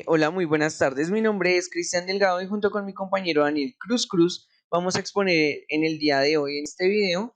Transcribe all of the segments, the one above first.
Hola, muy buenas tardes. Mi nombre es Cristian Delgado y junto con mi compañero Daniel Cruz vamos a exponer en el día de hoy en este video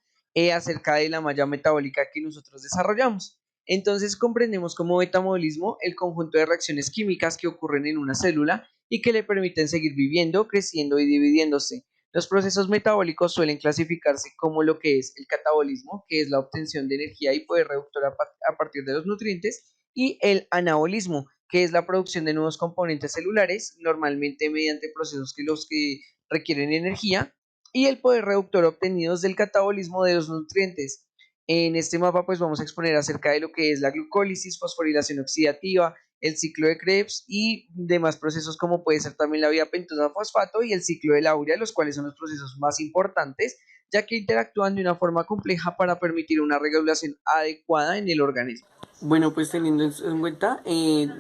acerca de la malla metabólica que nosotros desarrollamos. Entonces comprendemos como metabolismo el conjunto de reacciones químicas que ocurren en una célula y que le permiten seguir viviendo, creciendo y dividiéndose. Los procesos metabólicos suelen clasificarse como lo que es el catabolismo, que es la obtención de energía y poder reductor a partir de los nutrientes, y el anabolismo, que es la producción de nuevos componentes celulares, normalmente mediante procesos que los que requieren energía, y el poder reductor obtenidos del catabolismo de los nutrientes. En este mapa pues vamos a exponer acerca de lo que es la glucólisis, fosforilación oxidativa, el ciclo de Krebs y demás procesos como puede ser también la vía pentosa fosfato y el ciclo de la urea, los cuales son los procesos más importantes, ya que interactúan de una forma compleja para permitir una regulación adecuada en el organismo. Bueno, pues teniendo en cuenta,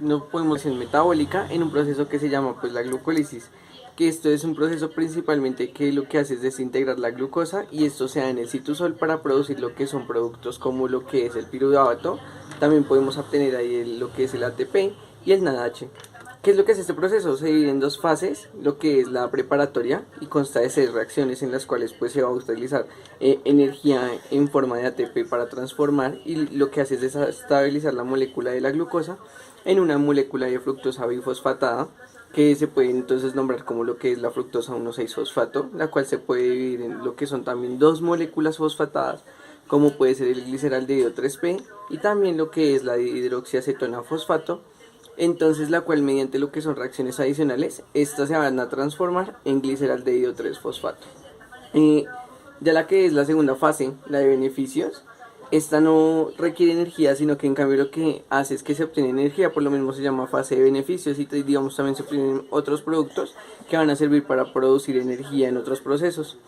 no podemos ser metabólica en un proceso que se llama pues la glucólisis, que esto es un proceso principalmente que lo que hace es desintegrar la glucosa y esto se da en el citosol para producir lo que son productos como lo que es el piruvato. También podemos obtener ahí lo que es el ATP y el NADH. ¿Qué es lo que es este proceso? Se divide en dos fases, lo que es la preparatoria y consta de 6 reacciones en las cuales pues se va a utilizar energía en forma de ATP para transformar y lo que hace es desestabilizar la molécula de la glucosa en una molécula de fructosa bifosfatada que se puede entonces nombrar como lo que es la fructosa 1,6-fosfato, la cual se puede dividir en lo que son también dos moléculas fosfatadas como puede ser el gliceraldehído 3P y también lo que es la hidroxiacetona fosfato, entonces la cual mediante lo que son reacciones adicionales, estas se van a transformar en gliceraldehído 3-fosfato. Eh, ya la que es la segunda fase, la de beneficios, esta no requiere energía, sino que en cambio lo que hace es que se obtiene energía, por lo mismo se llama fase de beneficios y digamos también se obtienen otros productos que van a servir para producir energía en otros procesos.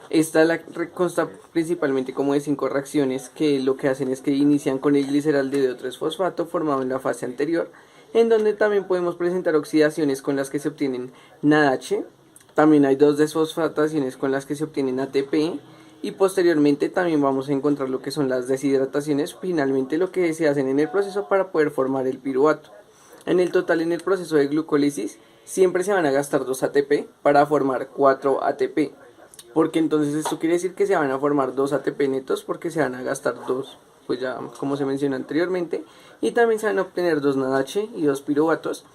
Esta la consta principalmente como de 5 reacciones que lo que hacen es que inician con el gliceraldehído 3-fosfato formado en la fase anterior, en donde también podemos presentar oxidaciones con las que se obtienen NADH, también hay dos desfosfataciones con las que se obtienen ATP y posteriormente también vamos a encontrar lo que son las deshidrataciones, finalmente lo que se hacen en el proceso para poder formar el piruvato. En el total en el proceso de glucólisis siempre se van a gastar 2 ATP para formar 4 ATP, porque entonces esto quiere decir que se van a formar 2 ATP netos porque se van a gastar 2, pues ya como se mencionó anteriormente, y también se van a obtener 2 NADH y 2 piruvatos.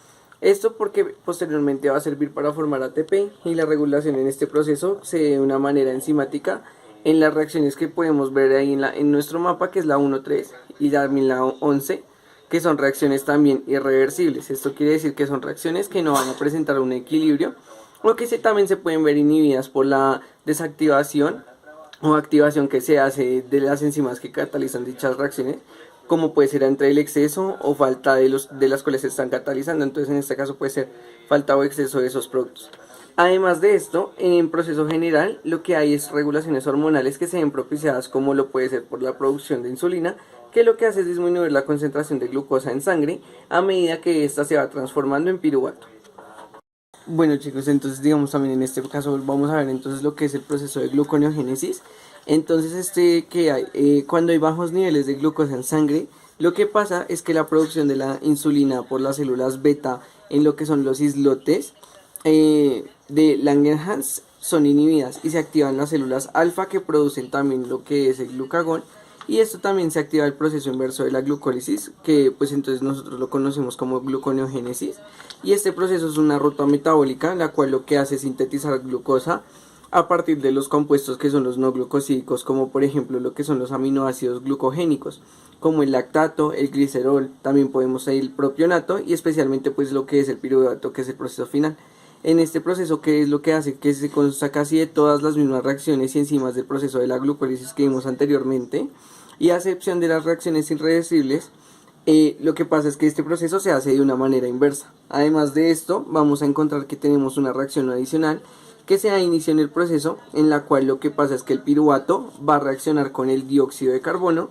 Esto porque posteriormente va a servir para formar ATP y la regulación en este proceso se ve de una manera enzimática en las reacciones que podemos ver ahí en nuestro mapa, que es la 1,3 y también la 11, que son reacciones también irreversibles. Esto quiere decir que son reacciones que no van a presentar un equilibrio o que también se pueden ver inhibidas por la desactivación o activación que se hace de las enzimas que catalizan dichas reacciones, como puede ser entre el exceso o falta de las cuales se están catalizando. Entonces en este caso puede ser falta o exceso de esos productos. Además de esto, en proceso general lo que hay es regulaciones hormonales que se ven propiciadas, como lo puede ser por la producción de insulina, que lo que hace es disminuir la concentración de glucosa en sangre a medida que ésta se va transformando en piruvato. Bueno chicos, entonces digamos también en este caso vamos a ver entonces lo que es el proceso de gluconeogénesis. Entonces que hay, cuando hay bajos niveles de glucosa en sangre, lo que pasa es que la producción de la insulina por las células beta en lo que son los islotes de Langerhans son inhibidas y se activan las células alfa que producen también lo que es el glucagón, y esto también se activa el proceso inverso de la glucólisis, que pues entonces nosotros lo conocemos como gluconeogénesis, y este proceso es una ruta metabólica la cual lo que hace es sintetizar glucosa a partir de los compuestos que son los no glucosídicos, como por ejemplo lo que son los aminoácidos glucogénicos, como el lactato, el glicerol, también podemos ir el propionato y especialmente pues lo que es el piruvato, que es el proceso final. En este proceso, ¿qué es lo que hace? Que se consta casi de todas las mismas reacciones y enzimas del proceso de la glucólisis que vimos anteriormente, y a excepción de las reacciones irreversibles, lo que pasa es que este proceso se hace de una manera inversa. Además de esto, vamos a encontrar que tenemos una reacción adicional que se da inicio en el proceso, en la cual lo que pasa es que el piruvato va a reaccionar con el dióxido de carbono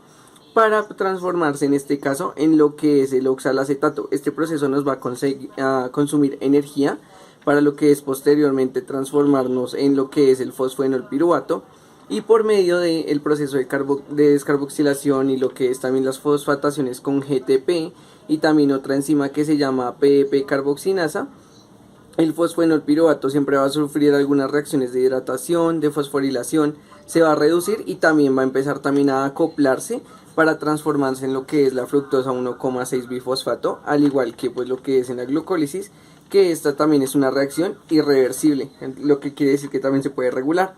para transformarse en este caso en lo que es el oxalacetato. Este proceso nos va a consumir energía para lo que es posteriormente transformarnos en lo que es el fosfenolpiruvato, y por medio del proceso de descarboxilación y lo que es también las fosfataciones con GTP y también otra enzima que se llama PEP carboxinasa, el fosfenol piruvato siempre va a sufrir algunas reacciones de hidratación, de fosforilación, se va a reducir y también va a empezar también a acoplarse para transformarse en lo que es la fructosa 1,6 bifosfato, al igual que pues lo que es en la glucólisis, que esta también es una reacción irreversible, lo que quiere decir que también se puede regular.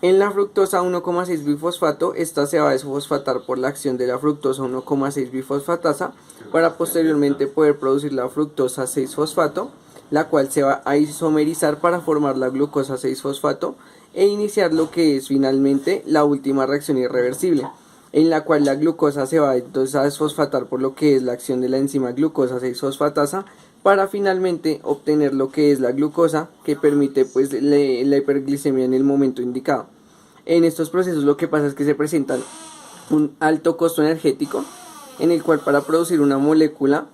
En la fructosa 1,6 bifosfato, esta se va a desfosfatar por la acción de la fructosa 1,6 bifosfatasa para posteriormente poder producir la fructosa 6-fosfato, la cual se va a isomerizar para formar la glucosa 6-fosfato e iniciar lo que es finalmente la última reacción irreversible, en la cual la glucosa se va entonces a desfosfatar por lo que es la acción de la enzima glucosa 6-fosfatasa para finalmente obtener lo que es la glucosa que permite pues la hiperglicemia en el momento indicado. En estos procesos lo que pasa es que se presentan un alto costo energético en el cual para producir una molécula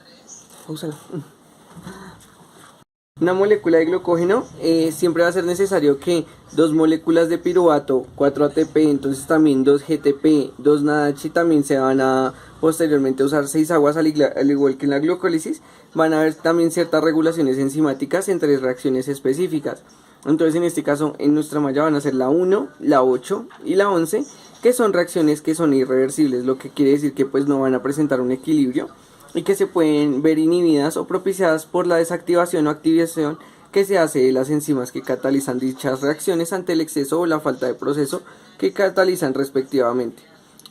de glucógeno siempre va a ser necesario que 2 moléculas de piruvato, 4 ATP, entonces también 2 GTP, 2 NADH, también se van a posteriormente usar 6 aguas al igual que en la glucólisis. Van a haber también ciertas regulaciones enzimáticas en 3 reacciones específicas. Entonces en este caso en nuestra malla van a ser la 1, la 8 y la 11, que son reacciones que son irreversibles, lo que quiere decir que pues no van a presentar un equilibrio y que se pueden ver inhibidas o propiciadas por la desactivación o activación que se hace de las enzimas que catalizan dichas reacciones ante el exceso o la falta de proceso que catalizan respectivamente.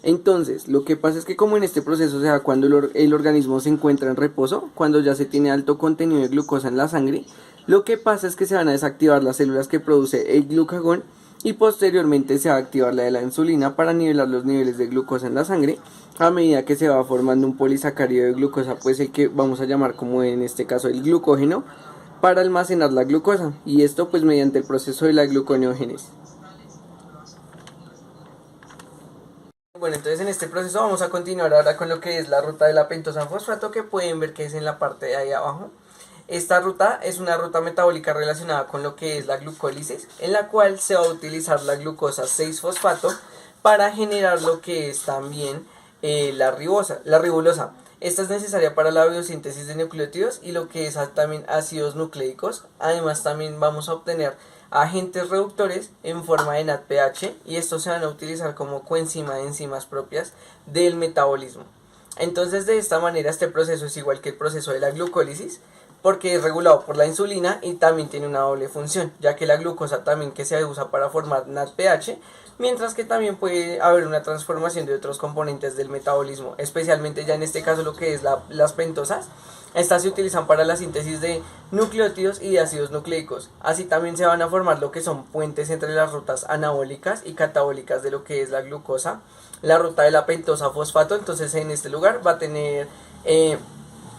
Entonces, lo que pasa es que como en este proceso se da cuando el organismo se encuentra en reposo, cuando ya se tiene alto contenido de glucosa en la sangre, lo que pasa es que se van a desactivar las células que produce el glucagón y posteriormente se va a activar la de la insulina para nivelar los niveles de glucosa en la sangre a medida que se va formando un polisacárido de glucosa, pues el que vamos a llamar como en este caso el glucógeno, para almacenar la glucosa, y esto pues mediante el proceso de la gluconeogénesis. Bueno, entonces en este proceso vamos a continuar ahora con lo que es la ruta de la pentosa fosfato, que pueden ver que es en la parte de ahí abajo. Esta ruta es una ruta metabólica relacionada con lo que es la glucólisis, en la cual se va a utilizar la glucosa 6-fosfato para generar lo que es también la ribosa. Esta es necesaria para la biosíntesis de nucleótidos y lo que es también ácidos nucleicos. Además también vamos a obtener agentes reductores en forma de NADPH y estos se van a utilizar como coenzima de enzimas propias del metabolismo. Entonces de esta manera este proceso es igual que el proceso de la glucólisis, porque es regulado por la insulina y también tiene una doble función, ya que la glucosa también que se usa para formar NADPH, mientras que también puede haber una transformación de otros componentes del metabolismo, especialmente ya en este caso lo que es las pentosas. Estas se utilizan para la síntesis de nucleótidos y de ácidos nucleicos. Así también se van a formar lo que son puentes entre las rutas anabólicas y catabólicas de lo que es la glucosa. La ruta de la pentosa fosfato, entonces en este lugar va a tener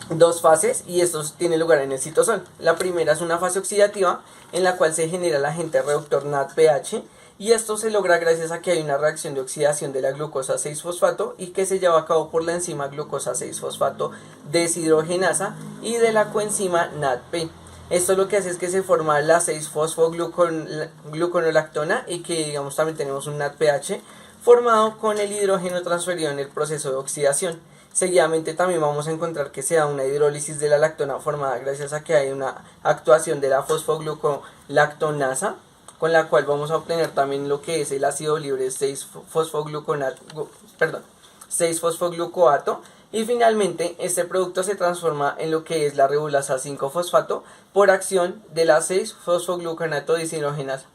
2 fases y esto tiene lugar en el citosol. La primera es una fase oxidativa en la cual se genera el agente reductor NADPH y esto se logra gracias a que hay una reacción de oxidación de la glucosa 6-fosfato y que se lleva a cabo por la enzima glucosa 6-fosfato deshidrogenasa y de la coenzima NADP. Esto lo que hace es que se forma la 6-fosfogluconolactona y que digamos también tenemos un NADPH formado con el hidrógeno transferido en el proceso de oxidación. Seguidamente también vamos a encontrar que se da una hidrólisis de la lactona formada gracias a que hay una actuación de la fosfoglucolactonasa, con la cual vamos a obtener también lo que es el ácido libre 6-fosfoglucoato, y finalmente este producto se transforma en lo que es la ribulasa 5-fosfato por acción de la 6-fosfogluconato deshidrogenasa.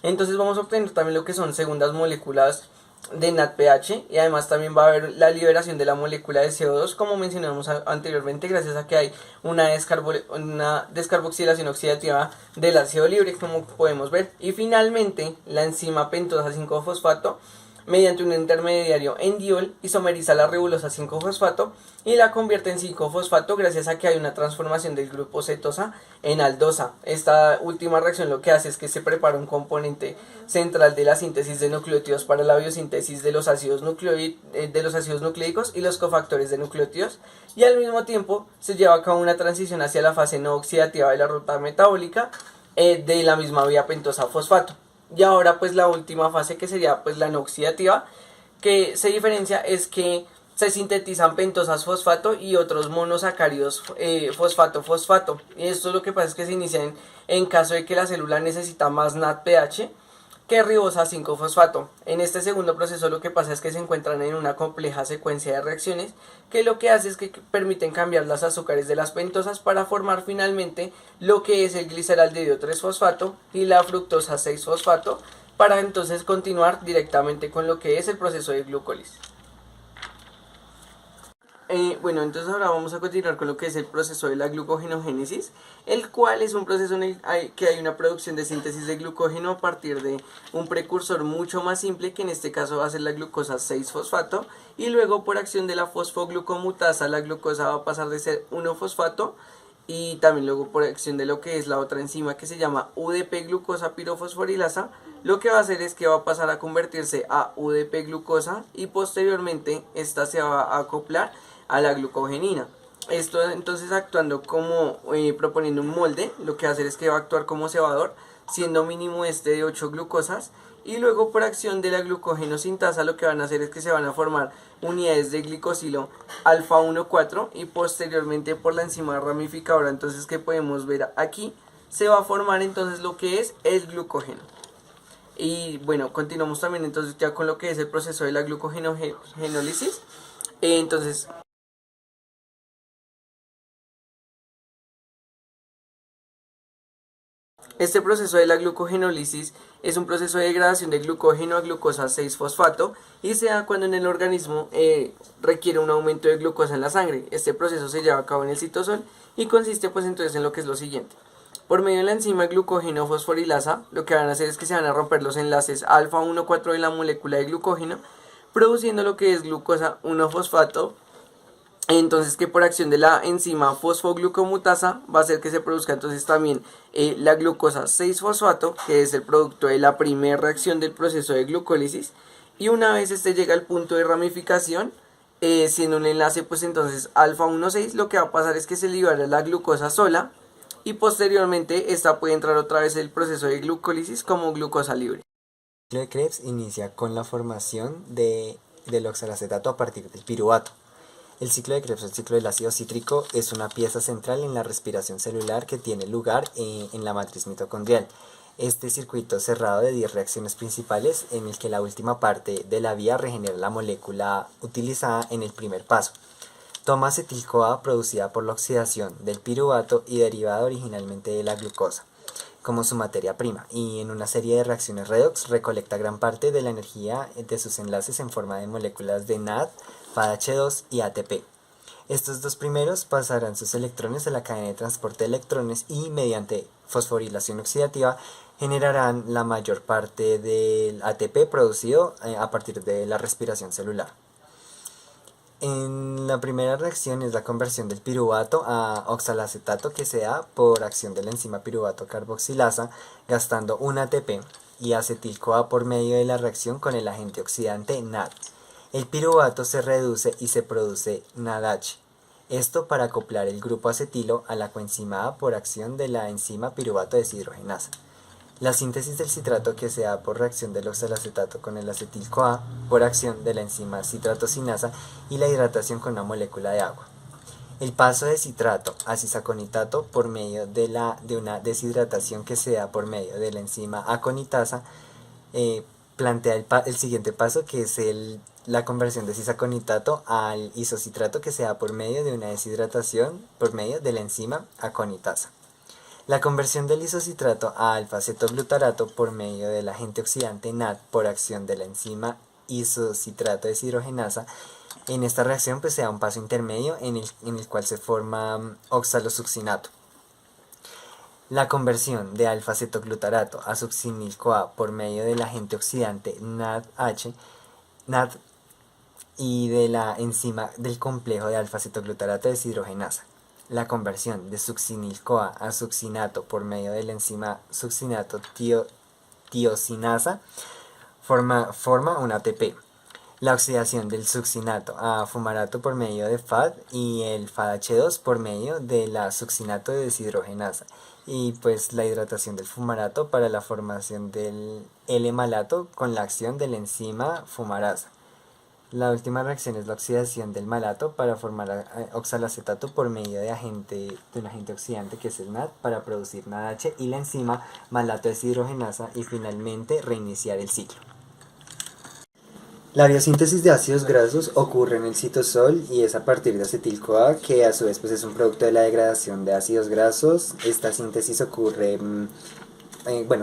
Entonces vamos a obtener también lo que son segundas moléculas de NADPH y además también va a haber la liberación de la molécula de CO2 como mencionamos anteriormente gracias a que hay una descarboxilación oxidativa del ácido libre como podemos ver, y finalmente la enzima pentosa 5-fosfato mediante un intermediario en diol isomeriza la ribulosa 5-fosfato y la convierte en 5-fosfato gracias a que hay una transformación del grupo cetosa en aldosa. Esta última reacción lo que hace es que se prepara un componente central de la síntesis de nucleótidos para la biosíntesis de los ácidos nucleicos y los cofactores de nucleótidos, y al mismo tiempo se lleva a cabo una transición hacia la fase no oxidativa de la ruta metabólica de la misma vía pentosa fosfato. Y ahora pues la última fase, que sería pues la no oxidativa, que se diferencia es que se sintetizan pentosas fosfato y otros monosacáridos fosfato-fosfato. Y esto lo que pasa es que se inicia en caso de que la célula necesita más NADPH que ribosa 5-fosfato. En este segundo proceso lo que pasa es que se encuentran en una compleja secuencia de reacciones que lo que hace es que permiten cambiar las azúcares de las pentosas para formar finalmente lo que es el gliceraldehído 3-fosfato y la fructosa 6-fosfato, para entonces continuar directamente con lo que es el proceso de glucólisis. Bueno, entonces ahora vamos a continuar con lo que es el proceso de la glucogenogénesis, el cual es un proceso en el que hay una producción de síntesis de glucógeno a partir de un precursor mucho más simple, que en este caso va a ser la glucosa 6-fosfato, y luego por acción de la fosfoglucomutasa la glucosa va a pasar de ser 1-fosfato, y también luego por acción de lo que es la otra enzima que se llama UDP glucosa pirofosforilasa, lo que va a hacer es que va a pasar a convertirse a UDP glucosa y posteriormente esta se va a acoplar a la glucogenina. Esto entonces actuando como proponiendo un molde, lo que va a hacer es que va a actuar como cebador, siendo mínimo este de 8 glucosas, y luego por acción de la glucogenosintasa lo que van a hacer es que se van a formar unidades de glicosilo alfa 1,4 y posteriormente por la enzima ramificadora, entonces que podemos ver aquí, se va a formar entonces lo que es el glucógeno. Y bueno, continuamos también entonces ya con lo que es el proceso de la glucogenólisis. Entonces este proceso de la glucogenólisis es un proceso de degradación de glucógeno a glucosa 6-fosfato y se da cuando en el organismo requiere un aumento de glucosa en la sangre. Este proceso se lleva a cabo en el citosol y consiste pues entonces en lo que es lo siguiente. Por medio de la enzima glucógeno fosforilasa, lo que van a hacer es que se van a romper los enlaces alfa 1,4 de la molécula de glucógeno, produciendo lo que es glucosa 1-fosfato. Entonces que por acción de la enzima fosfoglucomutasa va a hacer que se produzca entonces también la glucosa 6-fosfato, que es el producto de la primera reacción del proceso de glucólisis, y una vez este llega al punto de ramificación, siendo un enlace pues entonces alfa 1,6, lo que va a pasar es que se libera la glucosa sola y posteriormente esta puede entrar otra vez en el proceso de glucólisis como glucosa libre. El ciclo de Krebs inicia con la formación del oxalacetato a partir del piruvato. El ciclo de Krebs, el ciclo del ácido cítrico, es una pieza central en la respiración celular que tiene lugar en la matriz mitocondrial. Este circuito cerrado de 10 reacciones principales en el que la última parte de la vía regenera la molécula utilizada en el primer paso. Toma acetil-CoA producida por la oxidación del piruvato y derivada originalmente de la glucosa como su materia prima, y en una serie de reacciones redox recolecta gran parte de la energía de sus enlaces en forma de moléculas de NAD, FADH2 y ATP. Estos dos primeros pasarán sus electrones a la cadena de transporte de electrones y mediante fosforilación oxidativa generarán la mayor parte del ATP producido a partir de la respiración celular. En la primera reacción es la conversión del piruvato a oxalacetato, que se da por acción de la enzima piruvato carboxilasa gastando un ATP y acetil-CoA por medio de la reacción con el agente oxidante NAD. El piruvato se reduce y se produce NADH. Esto para acoplar el grupo acetilo a la coenzima A por acción de la enzima piruvato deshidrogenasa. La síntesis del citrato, que se da por reacción del oxalacetato con el acetil-CoA por acción de la enzima citratosinasa, y la hidratación con una molécula de agua. El paso de citrato a cisaconitato por medio de una deshidratación que se da por medio de la enzima aconitasa plantea el siguiente paso, que es la conversión de cisaconitato al isocitrato, que se da por medio de una deshidratación por medio de la enzima aconitasa. La conversión del isocitrato a alfa-cetoglutarato por medio del agente oxidante NAD por acción de la enzima isocitrato deshidrogenasa. En esta reacción pues se da un paso intermedio en el cual se forma oxalosuccinato. La conversión de alfa-cetoglutarato a succinil-CoA por medio del agente oxidante NADH y de la enzima del complejo de alfa-cetoglutarato deshidrogenasa. La conversión de succinil-CoA a succinato por medio de la enzima succinato-tiosinasa forma un ATP. La oxidación del succinato a fumarato por medio de FAD y el FADH2 por medio de la succinato deshidrogenasa. Y pues la hidratación del fumarato para la formación del L-malato con la acción de la enzima fumarasa. La última reacción es la oxidación del malato para formar oxalacetato por medio de un agente oxidante que es el NAD para producir NADH y la enzima malato deshidrogenasa y finalmente reiniciar el ciclo. La biosíntesis de ácidos grasos ocurre en el citosol y es a partir de acetil-CoA, que a su vez pues, es un producto de la degradación de ácidos grasos. Esta síntesis ocurre,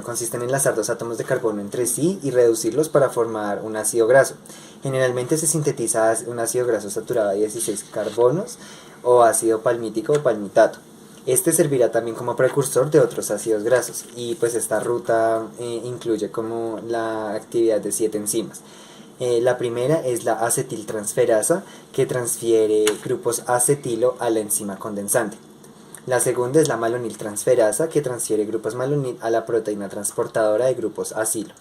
consiste en enlazar dos átomos de carbono entre sí y reducirlos para formar un ácido graso. Generalmente se sintetiza un ácido graso saturado de 16 carbonos o ácido palmítico o palmitato. Este servirá también como precursor de otros ácidos grasos y pues esta ruta incluye como la actividad de 7 enzimas. La primera es la acetiltransferasa, que transfiere grupos acetilo a la enzima condensante. La segunda es la maloniltransferasa, que transfiere grupos malonil a la proteína transportadora de grupos acilo.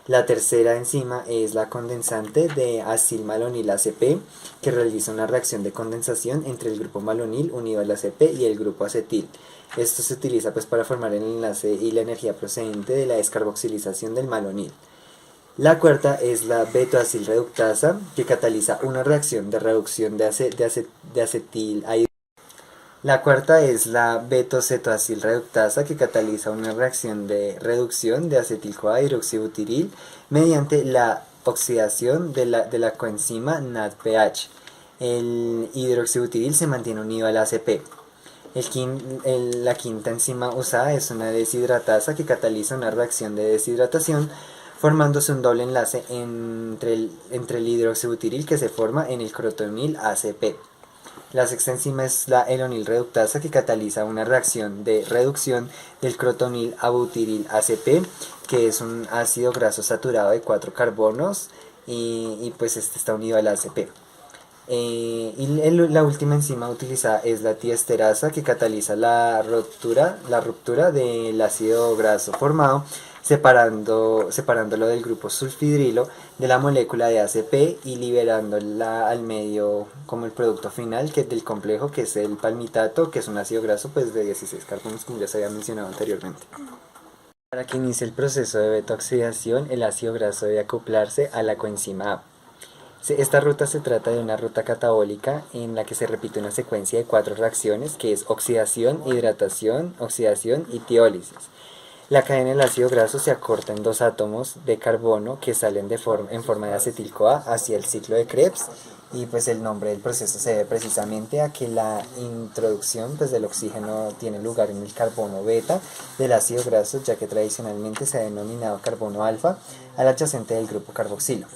La tercera enzima es la condensante de acilmalonil ACP, que realiza una reacción de condensación entre el grupo malonil unido al ACP y el grupo acetil. Esto se utiliza pues, para formar el enlace y la energía procedente de la descarboxilización del malonil. La cuarta es la betoacilreductasa, que cataliza una reacción de reducción de acetil. La cuarta es la betocetoacilreductasa, que cataliza una reacción de reducción de acetil-CoA hidroxibutiril mediante la oxidación de la coenzima NADPH. El hidroxibutiril se mantiene unido al ACP. La quinta enzima usada es una deshidratasa, que cataliza una reacción de deshidratación formándose un doble enlace entre el hidroxibutiril que se forma en el crotonil ACP. La sexta enzima es la elonilreductasa, que cataliza una reacción de reducción del crotonil a butiril ACP, que es un ácido graso saturado de 4 carbonos y pues este está unido al ACP. La última enzima utilizada es la tiesterasa, que cataliza la ruptura del ácido graso formado, separándolo del grupo sulfidrilo de la molécula de ACP y liberándola al medio como el producto final del complejo, que es el palmitato, que es un ácido graso pues, de 16 carbonos, como ya se había mencionado anteriormente. Para que inicie el proceso de beta-oxidación, el ácido graso debe acoplarse a la coenzima A. Esta ruta se trata de una ruta catabólica en la que se repite una secuencia de 4 reacciones, que es oxidación, hidratación, oxidación y tiólisis. La cadena del ácido graso se acorta en 2 átomos de carbono que salen en forma de acetil-CoA hacia el ciclo de Krebs, y pues el nombre del proceso se debe precisamente a que la introducción pues, del oxígeno tiene lugar en el carbono beta del ácido graso, ya que tradicionalmente se ha denominado carbono alfa al adyacente del grupo carboxilo.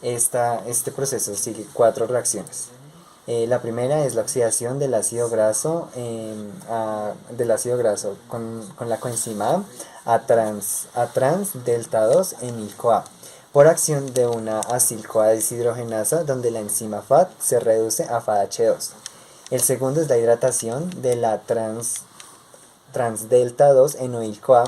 Este proceso sigue 4 reacciones. La primera es la oxidación del ácido graso con la coenzima A trans delta 2 enil-CoA por acción de una acil-CoA deshidrogenasa, donde la enzima FAD se reduce a FADH2. El segundo es la hidratación de la trans delta 2 enoil-CoA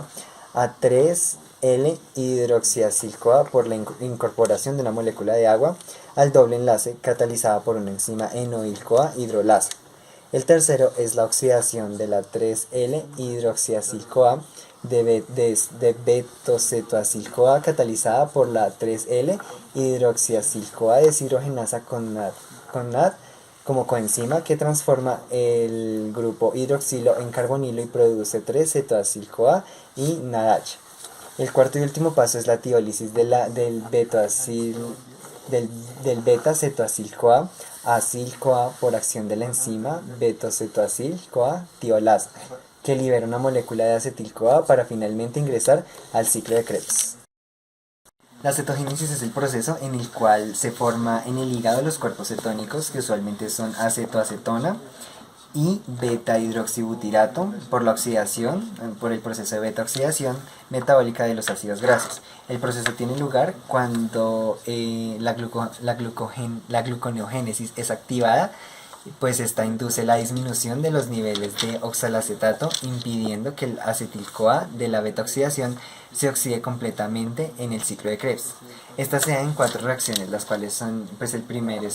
a 3L hidroxiacil-CoA por la incorporación de una molécula de agua al doble enlace catalizada por una enzima enoil-CoA hidrolasa. El tercero es la oxidación de la 3L hidroxiacil-CoA de betocetoacil-CoA catalizada por la 3L hidroxiacil-CoA deshidrogenasa con NAD como coenzima, que transforma el grupo hidroxilo en carbonilo y produce 3-cetoacil-CoA y NADH. El cuarto y último paso es la tiólisis del beta-cetoacil-CoA acil-CoA por acción de la enzima betocetoacil-CoA tiolasa, que libera una molécula de acetil-CoA para finalmente ingresar al ciclo de Krebs. La cetogénesis es el proceso en el cual se forma en el hígado los cuerpos cetónicos, que usualmente son acetoacetona y beta-hidroxibutirato por el proceso de beta-oxidación metabólica de los ácidos grasos. El proceso tiene lugar cuando la gluconeogénesis es activada, pues esta induce la disminución de los niveles de oxalacetato, impidiendo que el acetil-CoA de la beta-oxidación se oxide completamente en el ciclo de Krebs. Esta se da en 4 reacciones, las cuales son, pues el primero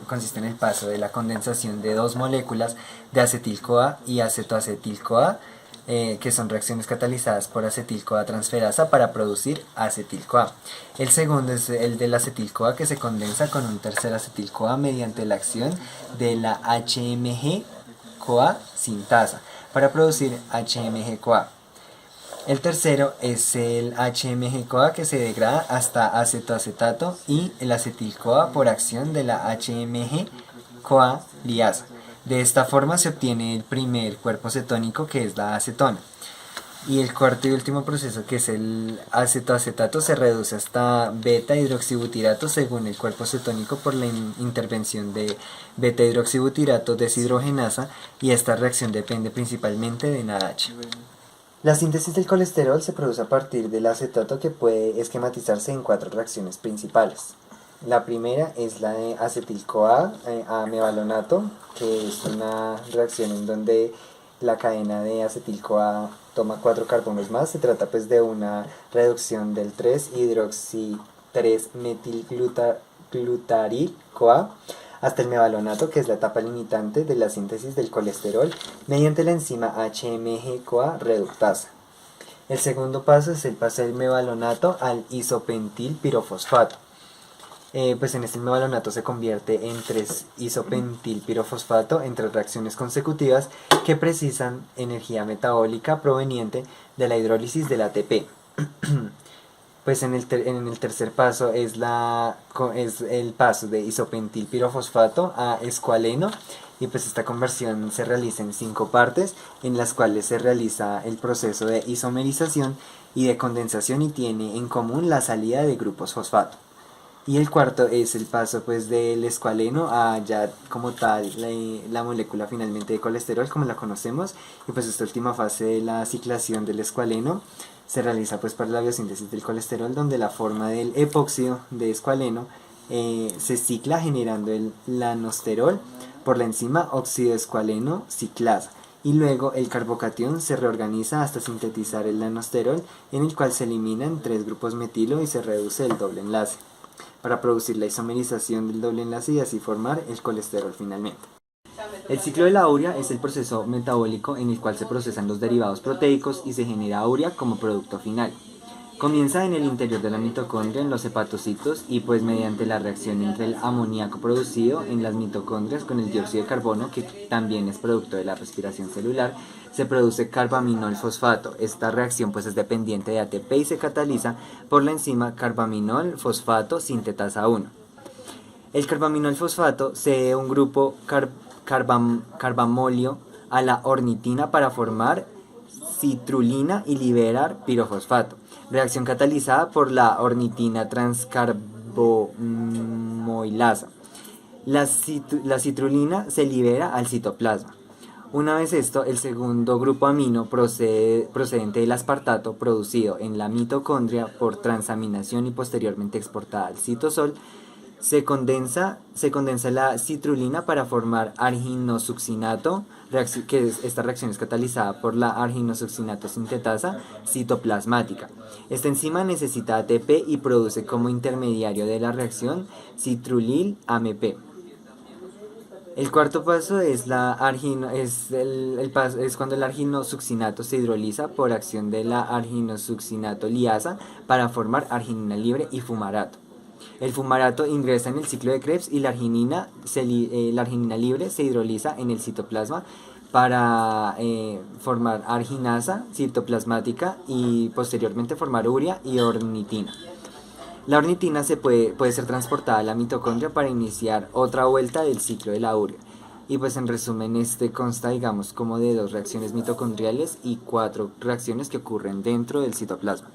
consiste en el paso de la condensación de 2 moléculas de acetil-CoA y acetoacetil-CoA que son reacciones catalizadas por acetil-CoA transferasa para producir acetil-CoA. El segundo es el del acetil-CoA, que se condensa con un tercer acetil-CoA mediante la acción de la HMG-CoA sintasa para producir HMG-CoA. El tercero es el HMG-CoA, que se degrada hasta acetoacetato, y el acetil-CoA por acción de la HMG-CoA liasa. De esta forma se obtiene el primer cuerpo cetónico, que es la acetona. Y el cuarto y último proceso, que es el acetoacetato, se reduce hasta beta-hidroxibutirato según el cuerpo cetónico por la intervención de beta-hidroxibutirato deshidrogenasa, y esta reacción depende principalmente de NADH. La síntesis del colesterol se produce a partir del acetato, que puede esquematizarse en 4 reacciones principales. La primera es la de acetil-CoA a mevalonato, que es una reacción en donde la cadena de acetil-CoA toma 4 carbonos más. Se trata pues de una reducción del 3-hidroxi-3-metilglutaryl-CoA hasta el mevalonato, que es la etapa limitante de la síntesis del colesterol mediante la enzima HMG-CoA reductasa. El segundo paso es el paso del mevalonato al isopentilpirofosfato. Pues en este mevalonato se convierte en 3-isopentilpirofosfato en 3 reacciones consecutivas que precisan energía metabólica proveniente de la hidrólisis del ATP. Pues en el tercer paso es el paso de isopentilpirofosfato a escualeno, y pues esta conversión se realiza en 5 partes, en las cuales se realiza el proceso de isomerización y de condensación, y tiene en común la salida de grupos fosfato. Y el cuarto es el paso pues del escualeno a ya como tal la molécula finalmente de colesterol como la conocemos. Y pues esta última fase de la ciclación del escualeno se realiza pues para la biosíntesis del colesterol, donde la forma del epóxido de escualeno se cicla generando el lanosterol por la enzima oxidoescualeno ciclasa, y luego el carbocatión se reorganiza hasta sintetizar el lanosterol, en el cual se eliminan 3 grupos metilo y se reduce el doble enlace para producir la isomerización del doble enlace y así formar el colesterol finalmente. El ciclo de la urea es el proceso metabólico en el cual se procesan los derivados proteicos y se genera urea como producto final. Comienza en el interior de la mitocondria, en los hepatocitos, y pues mediante la reacción entre el amoníaco producido en las mitocondrias con el dióxido de carbono, que también es producto de la respiración celular, se produce carbaminol fosfato. Esta reacción pues es dependiente de ATP y se cataliza por la enzima carbaminol fosfato sintetasa 1. El carbaminol fosfato cede un grupo carbamolio a la ornitina para formar citrulina y liberar pirofosfato. Reacción catalizada por la ornitina transcarbomoilasa. La citrulina se libera al citoplasma. Una vez esto, el segundo grupo amino procedente del aspartato, producido en la mitocondria por transaminación y posteriormente exportada al citosol, se condensa la citrulina para formar arginosuccinato, que esta reacción es catalizada por la arginosuccinato sintetasa citoplasmática. Esta enzima necesita ATP y produce como intermediario de la reacción citrulil-AMP. El cuarto paso es cuando el arginosuccinato se hidroliza por acción de la arginosuccinato liasa para formar arginina libre y fumarato. El fumarato ingresa en el ciclo de Krebs y la arginina libre se hidroliza en el citoplasma para formar arginasa citoplasmática y posteriormente formar urea y ornitina. La ornitina puede ser transportada a la mitocondria para iniciar otra vuelta del ciclo de la urea. Y pues en resumen consta digamos como de 2 reacciones mitocondriales y 4 reacciones que ocurren dentro del citoplasma.